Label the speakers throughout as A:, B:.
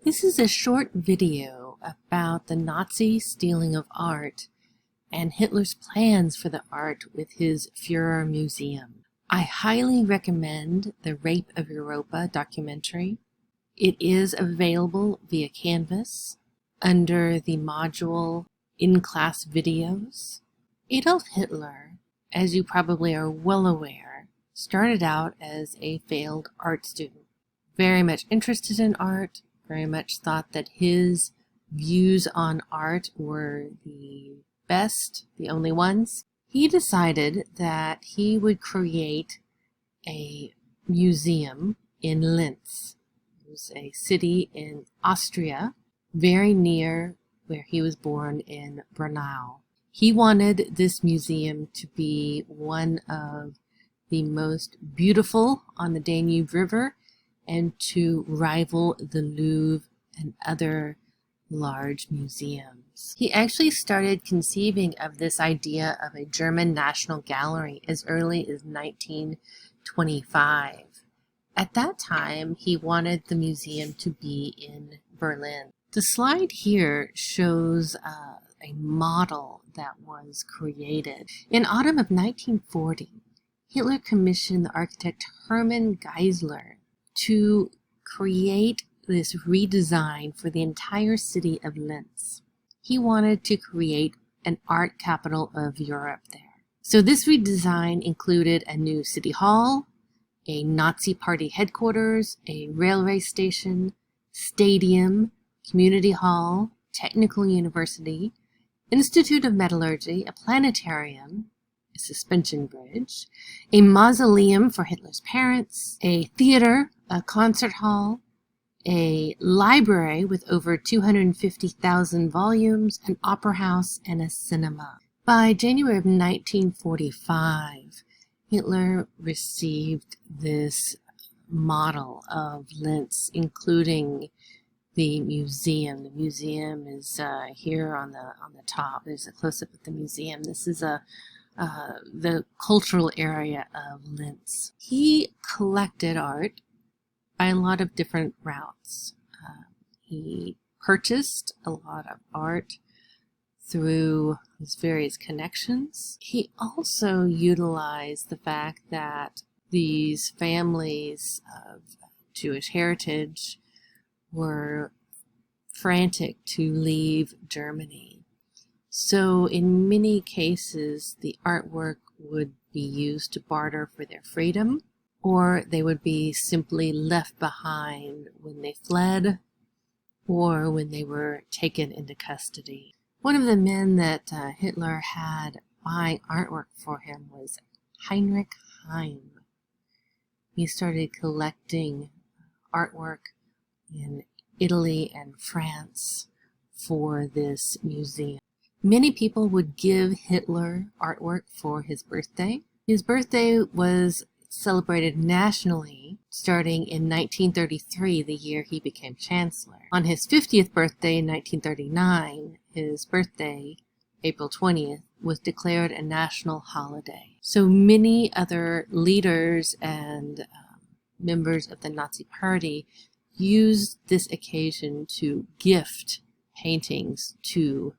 A: This is a short video about the Nazi stealing of art and Hitler's plans for the art with his Führer Museum. I highly recommend the Rape of Europa documentary. It is available via Canvas under the module In-Class Videos. Adolf Hitler, as you probably are well aware, started out as a failed art student. Very much interested in art, very much thought that his views on art were the best, the only ones. He decided that he would create a museum in Linz. It was a city in Austria, very near where he was born in Brunau. He wanted this museum to be one of the most beautiful on the Danube River and to rival the Louvre and other large museums. He actually started conceiving of this idea of a German National Gallery as early as 1925. At that time, he wanted the museum to be in Berlin. The slide here shows a model that was created. In autumn of 1940, Hitler commissioned the architect Hermann Geisler to create this redesign for the entire city of Linz. He wanted to create an art capital of Europe there. So this redesign included a new city hall, a Nazi party headquarters, a railway station, stadium, community hall, technical university, Institute of Metallurgy, a planetarium, a suspension bridge, a mausoleum for Hitler's parents, a theater, a concert hall, a library with over 250,000 volumes, an opera house, and a cinema. By January of 1945, Hitler received this model of Linz, including the museum. The museum is here on the top. There's a close-up of the museum. This is the cultural area of Linz. He collected art by a lot of different routes. He purchased a lot of art through his various connections. He also utilized the fact that these families of Jewish heritage were frantic to leave Germany. So in many cases, the artwork would be used to barter for their freedom, or they would be simply left behind when they fled or when they were taken into custody. One of the men that Hitler had buying artwork for him was Heinrich Heine. He started collecting artwork in Italy and France for this museum. Many people would give Hitler artwork for his birthday. His birthday was celebrated nationally starting in 1933, the year he became chancellor. On his 50th birthday in 1939, his birthday, April 20th, was declared a national holiday. So many other leaders and members of the Nazi Party used this occasion to gift paintings to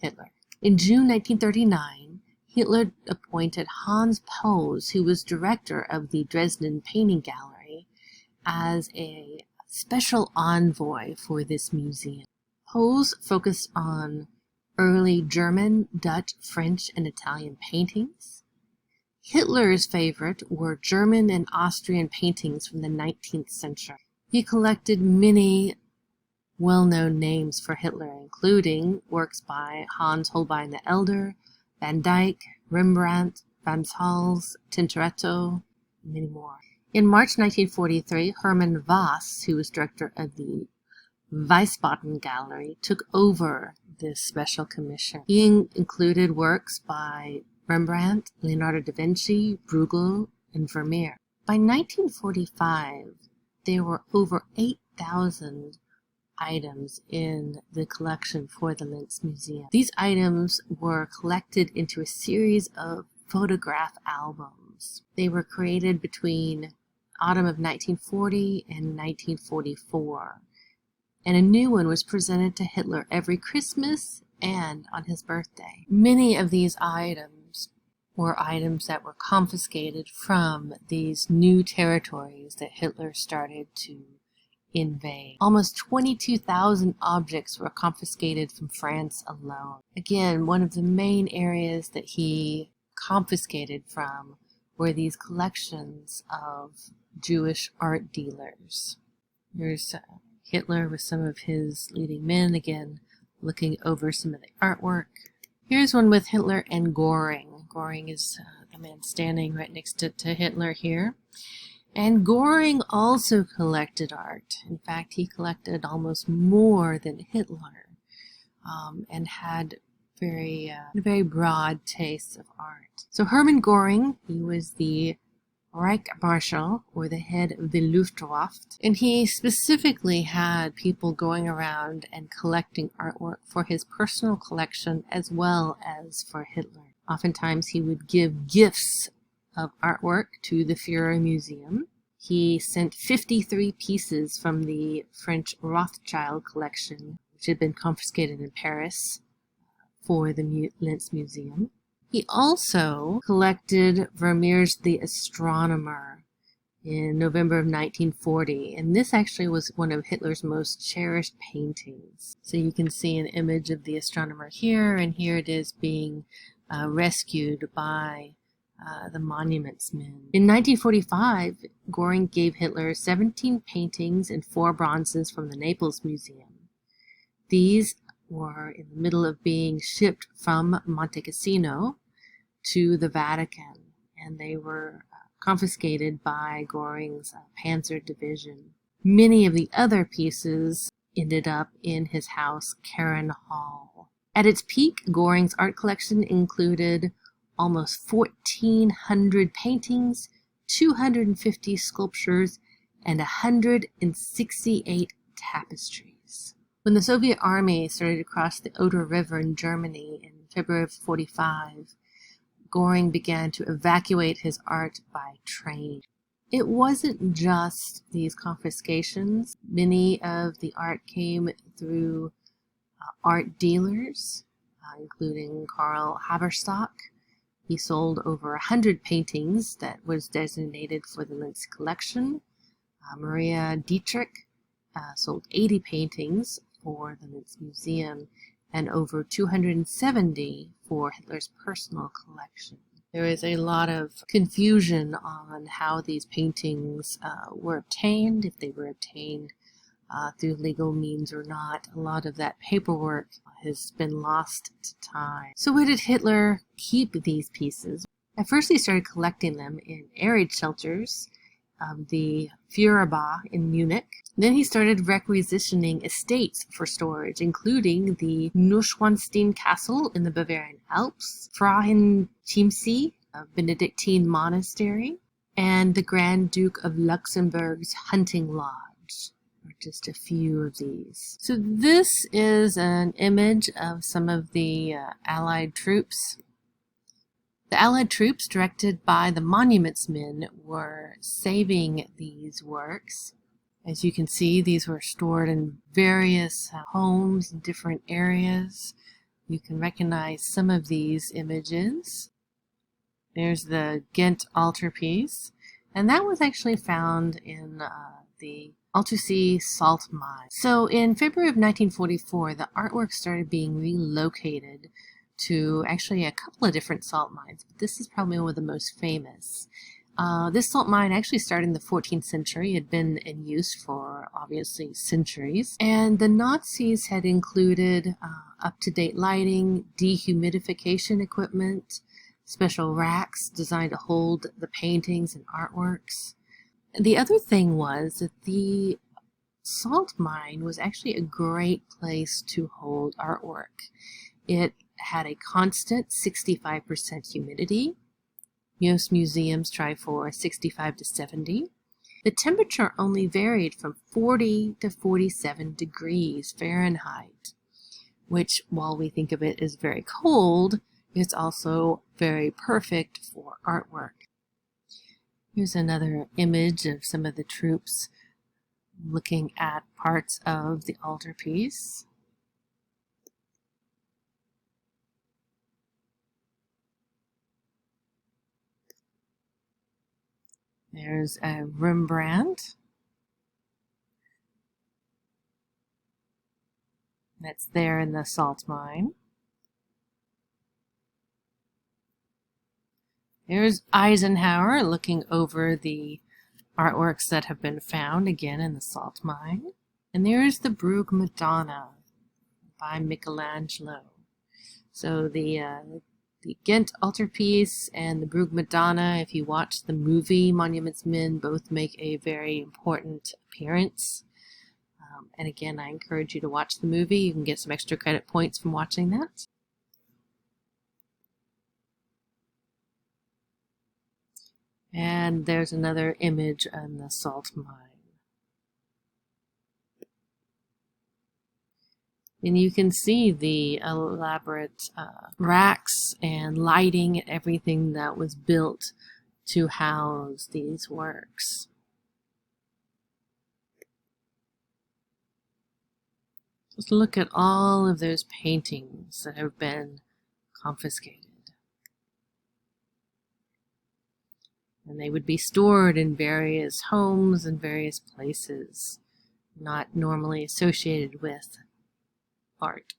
A: Hitler. In June 1939, Hitler appointed Hans Pose, who was director of the Dresden Painting Gallery, as a special envoy for this museum. Pose focused on early German, Dutch, French, and Italian paintings. Hitler's favorite were German and Austrian paintings from the 19th century. He collected many well-known names for Hitler, including works by Hans Holbein the Elder, Van Dyck, Rembrandt, Van Hals, Tintoretto, and many more. In March 1943, Hermann Voss, who was director of the Wiesbaden Gallery, took over this special commission. He included works by Rembrandt, Leonardo da Vinci, Bruegel, and Vermeer. By 1945, there were over 8,000 items in the collection for the Linz Museum. These items were collected into a series of photograph albums. They were created between autumn of 1940 and 1944. and a new one was presented to Hitler every Christmas and on his birthday. Many of these items were items that were confiscated from these new territories that Hitler started to invade. Almost 22,000 objects were confiscated from France alone. Again, one of the main areas that he confiscated from were these collections of Jewish art dealers. Here's Hitler with some of his leading men, again looking over some of the artwork. Here's one with Hitler and Göring. Göring is the man standing right next to Hitler here. And Göring also collected art. In fact, he collected almost more than Hitler, and had very broad tastes of art. So Hermann Göring, he was the Reich Marshal, or the head of the Luftwaffe, and he specifically had people going around and collecting artwork for his personal collection as well as for Hitler. Oftentimes he would give gifts of artwork to the Führer Museum. He sent 53 pieces from the French Rothschild collection, which had been confiscated in Paris, for the Linz Museum. He also collected Vermeer's The Astronomer in November of 1940, and this actually was one of Hitler's most cherished paintings. So you can see an image of the astronomer here, and here it is being rescued by the monuments men. In 1945, Göring gave Hitler 17 paintings and 4 bronzes from the Naples Museum. These were in the middle of being shipped from Monte Cassino to the Vatican, and they were confiscated by Göring's Panzer Division. Many of the other pieces ended up in his house, Karen Hall. At its peak, Göring's art collection included almost 1,400 paintings, 250 sculptures, and 168 tapestries. When the Soviet army started to cross the Oder River in Germany in February of 1945, Göring began to evacuate his art by train. It wasn't just these confiscations. Many of the art came through art dealers, including Karl Haberstock. He sold over 100 paintings that was designated for the Linz collection. Maria Dietrich sold 80 paintings for the Linz Museum and over 270 for Hitler's personal collection. There is a lot of confusion on how these paintings were obtained, if they were obtained through legal means or not. A lot of that paperwork has been lost to time. So where did Hitler keep these pieces? At first he started collecting them in arid shelters, the Führerbau in Munich. Then he started requisitioning estates for storage, including the Neuschwanstein Castle in the Bavarian Alps, Frauenchiemsee, a Benedictine monastery, and the Grand Duke of Luxembourg's hunting lodge. Just a few of these. So this is an image of some of the Allied troops. The Allied troops, directed by the monuments men, were saving these works. As you can see, these were stored in various homes in different areas. You can recognize some of these images. There's the Ghent altarpiece, and that was actually found in the Altusee salt mine. So in February of 1944, the artwork started being relocated to actually a couple of different salt mines, but this is probably one of the most famous. This salt mine actually started in the 14th century. It had been in use for obviously centuries, and the Nazis had included up-to-date lighting, dehumidification equipment, special racks designed to hold the paintings and artworks. The other thing was that the salt mine was actually a great place to hold artwork. It had a constant 65% humidity. Most museums try for 65 to 70. The temperature only varied from 40 to 47 degrees Fahrenheit, which, while we think of it as very cold, is also very perfect for artwork. Here's another image of some of the troops looking at parts of the altarpiece. There's a Rembrandt that's there in the salt mine. There's Eisenhower looking over the artworks that have been found, again in the salt mine. And there's the Brugge Madonna by Michelangelo. So the Ghent altarpiece and the Brugge Madonna, if you watch the movie Monuments Men, both make a very important appearance. And again, I encourage you to watch the movie. You can get some extra credit points from watching that. And there's another image in the salt mine. And you can see the elaborate racks and lighting and everything that was built to house these works. Just look at all of those paintings that have been confiscated. And they would be stored in various homes and various places, not normally associated with art.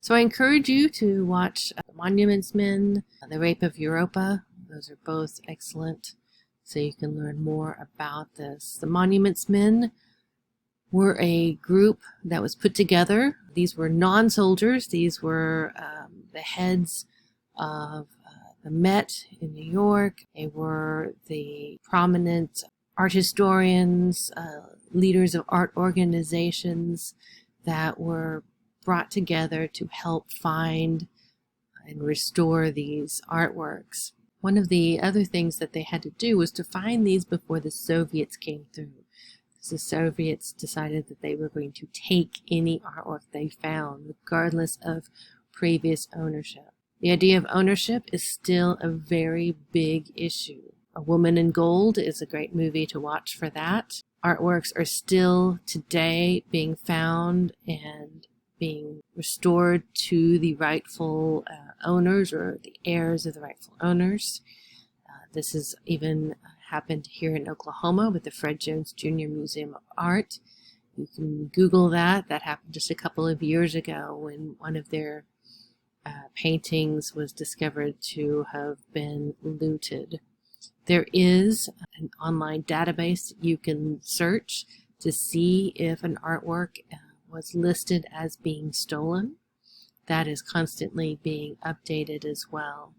A: So I encourage you to watch Monuments Men, The Rape of Europa. Those are both excellent, so you can learn more about this. The Monuments Men were a group that was put together. These were non-soldiers. These were the heads of the Met in New York. They were the prominent art historians, leaders of art organizations that were brought together to help find and restore these artworks. One of the other things that they had to do was to find these before the Soviets came through. Because the Soviets decided that they were going to take any artwork they found, regardless of previous ownership. The idea of ownership is still a very big issue. A Woman in Gold is a great movie to watch for that. Artworks are still today being found and being restored to the rightful owners or the heirs of the rightful owners. This has even happened here in Oklahoma with the Fred Jones Jr. Museum of Art. You can Google that. That happened just a couple of years ago when one of their paintings was discovered to have been looted. There is an online database you can search to see if an artwork was listed as being stolen. That is constantly being updated as well.